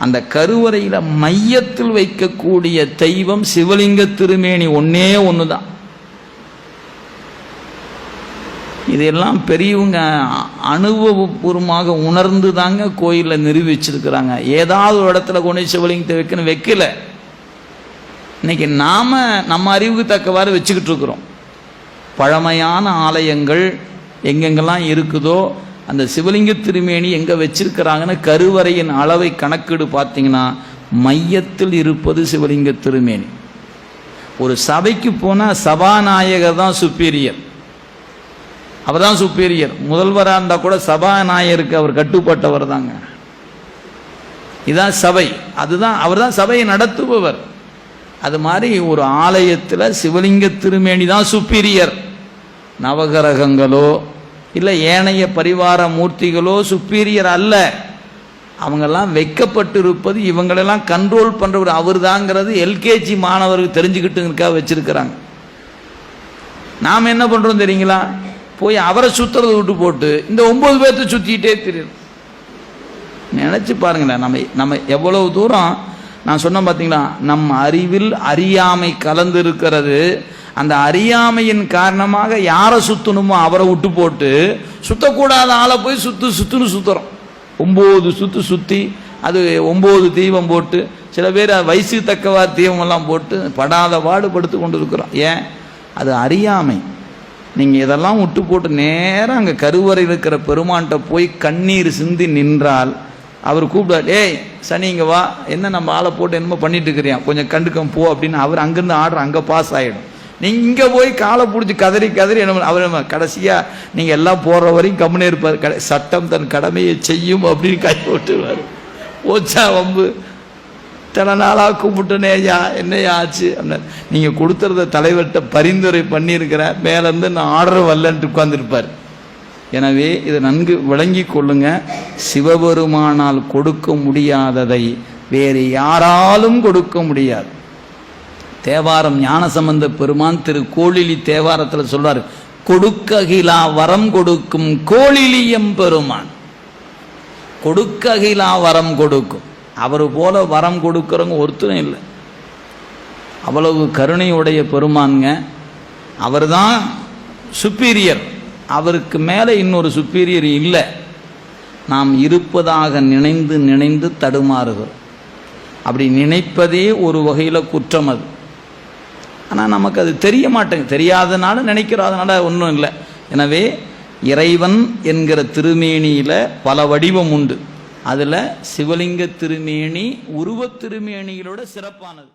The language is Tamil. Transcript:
அந்த கருவறையில் மையத்தில் வைக்கக்கூடிய தெய்வம் சிவலிங்க திருமேனி ஒன்னே ஒண்ணுதான். இதெல்லாம் பெரியவங்க அனுபவபூர்வமாக உணர்ந்து தாங்க கோயிலில் நிறுவி வச்சிருக்கிறாங்க. ஏதாவது ஒரு இடத்துல கொண்டு சிவலிங்கத்தை வைக்கணும், வைக்கல. இன்னைக்கு நாம நம்ம அறிவுக்கு தக்கவாறு வச்சுக்கிட்டு இருக்கிறோம். பழமையான ஆலயங்கள் எங்கெங்கெல்லாம் இருக்குதோ அந்த சிவலிங்க திருமேனி எங்கே வச்சிருக்கிறாங்கன்னு கருவறையின் அளவை கணக்கீடு பார்த்தீங்கன்னா மையத்தில் இருப்பது சிவலிங்க திருமேனி. ஒரு சபைக்கு போனால் சபாநாயகர் தான் சுப்பீரியர், அவர் தான் சுப்பீரியர். முதல்வராக இருந்தால் கூட சபாநாயகருக்கு அவர் கட்டுப்பட்டவர் தாங்க. இதுதான் சபை, அதுதான் அவர் தான் சபையை நடத்துபவர். அது மாதிரி ஒரு ஆலயத்தில் சிவலிங்க திருமேனி தான் சுப்பீரியர். நவகிரகங்களோ இல்லை ஏனைய பரிவார மூர்த்திகளோ சுப்பீரியர் அல்ல. அவங்கெல்லாம் வைக்கப்பட்டிருப்பது இவங்களெல்லாம் கண்ட்ரோல் பண்ணுறவர் அவர் தாங்கிறது எல்கேஜி மாணவர்கள் தெரிஞ்சுக்கிட்டுங்கிறக்காக வச்சிருக்கிறாங்க. நாம் என்ன பண்ணுறோம் தெரியுங்களா? போய் அவரை சுற்றுறதை விட்டு போட்டு இந்த 9 பேர்த்த சுற்றிக்கிட்டே தெரியும். நினச்சி பாருங்களேன், நம்ம எவ்வளவு தூரம் நான் சொன்னேன் பார்த்தீங்களா? நம் அறிவில் அறியாமை கலந்து இருக்கிறது. அந்த அறியாமையின் காரணமாக யாரை சுற்றணுமோ அவரை விட்டு போட்டு சுற்றக்கூடாத ஆளை போய் சுற்றுன்னு சுற்றுறோம். 9 சுற்று சுற்றி அது 9 தீபம் போட்டு, சில பேர் வயசு தக்கவா தீபமெல்லாம் போட்டு படாத பாடுபடுத்து கொண்டு இருக்கிறோம். ஏன்? அது அறியாமை. நீங்கள் இதெல்லாம் விட்டு போட்டு நேராக அங்கே கருவறை இருக்கிற பெருமான்கிட்ட போய் கண்ணீர் சிந்தி நின்றால் அவர் கூப்பிடார், ஏய் சனி இங்கே வா, என்ன நம்ம ஆளை போட்டு என்னமோ பண்ணிட்டு இருக்கிறியா, கொஞ்சம் கண்டுக்கம் போ அப்படின்னு அவர் அங்கேருந்து ஆர்டர் அங்கே பாஸ் ஆகிடும். நீங்கள் இங்கே போய் காலை பிடிச்சி கதறி என்ன அவர் கடைசியாக நீங்கள் எல்லாம் போடுற வரையும் கம்முனே இருப்பார். சட்டம் தன் கடமையை செய்யும் அப்படின்னு கை போட்டுவார். ஓச்சா வம்பு, சில நாளாக கும்பிட்டுனே ஐயா என்னையா ஆச்சு அப்படின்னா, நீங்கள் கொடுத்துறத தலைவர்கிட்ட பரிந்துரை பண்ணியிருக்கிற மேலேருந்து நான் ஆர்டர் வரலன்ட்டு உட்கார்ந்துருப்பார். எனவே இதை நன்கு விளங்கி கொள்ளுங்க. சிவபெருமானால் கொடுக்க முடியாததை வேறு யாராலும் கொடுக்க முடியாது. தேவாரம் ஞானசம்பந்த பெருமான் திரு கோளிலி தேவாரத்தில் சொல்றாரு, கொடுக்ககிலா வரம் கொடுக்கும் கோளிலியம் பெருமான். கொடுக்ககிலா வரம் கொடுக்கும். அவர் போல வரம் கொடுக்கிறவங்க ஒருத்தரும் இல்லை. அவ்வளவு கருணையுடைய பெருமான்ங்க. அவர் தான் சுப்பீரியர். அவருக்கு மேலே இன்னொரு சுப்பீரியர் இல்லை. நாம் இருப்பதாக நினைந்து நினைந்து தடுமாறுகிறோம். அப்படி நினைப்பதே ஒரு வகையில் குற்றம் அது. ஆனால் நமக்கு அது தெரிய மாட்டேங்க. தெரியாதனால நினைக்கிறதுனால ஒன்றும் இல்லை. எனவே இறைவன் என்கிற திருமேனியில் பல வடிவம் உண்டு. அதில் சிவலிங்க திருமேனி உருவத் திருமேனிகளோட சிறப்பானது.